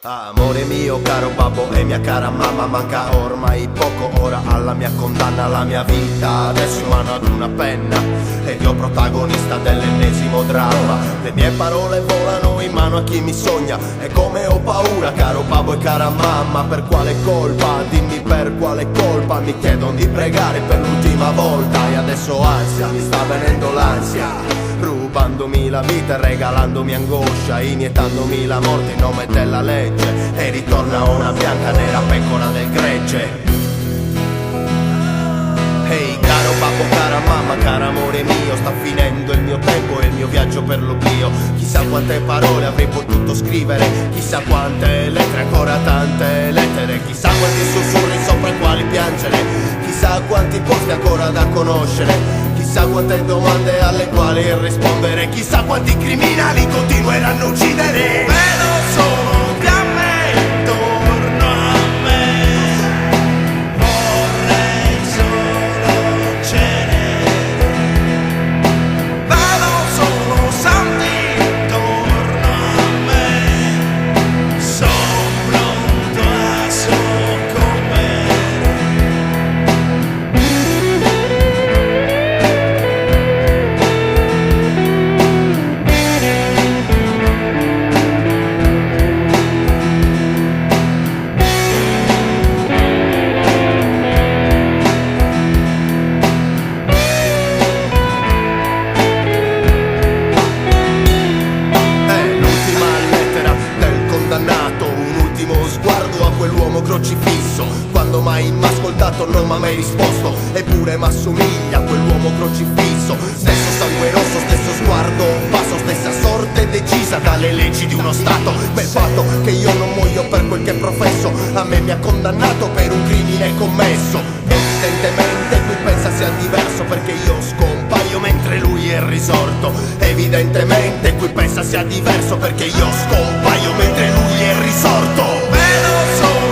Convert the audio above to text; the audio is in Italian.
Amore mio caro babbo e mia cara mamma, manca ormai poco ora alla mia condanna. La mia vita adesso in mano ad una penna ed io protagonista dell'ennesimo dramma. Le mie parole volano in mano a chi mi sogna e come ho paura caro babbo e cara mamma. Per quale colpa? Dimmi per quale colpa. Mi chiedono di pregare per l'ultima volta e adesso ansia, mi sta venendo l'ansia, rubandomi la vita e regalandomi angoscia, iniettandomi la morte in nome della legge. E ritorna una bianca nera pecora del gregge. Ehi caro babbo, cara mamma, caro amore mio, sta finendo il mio tempo e il mio viaggio per l'oblio. Chissà quante parole avrei potuto scrivere, chissà quante lettere, ancora tante lettere, chissà quanti sussurri sopra i quali piangere, chissà quanti posti ancora da conoscere, chissà quante domande alle quali rispondere, chissà quanti criminali continueranno a uccidere. Vedo solo fiamme intorno a me, vorrei solo cenere. Vedo solo santi intorno a me, sono pronto a soccombere. Sguardo a quell'uomo crocifisso, quando mai m'ha ascoltato non m'ha mai risposto, eppure m'assomiglia a quell'uomo crocifisso. Stesso sangue rosso, stesso sguardo, passo, stessa sorte decisa dalle leggi di uno stato. Ma il fatto che io non muoio per quel che professo a me mi ha condannato per un crimine commesso. Evidentemente qui pensa sia diverso perché io scompaio mentre lui è risorto. Evidentemente qui pensa sia diverso perché io scompaio mentre lui è risorto. Vedo solo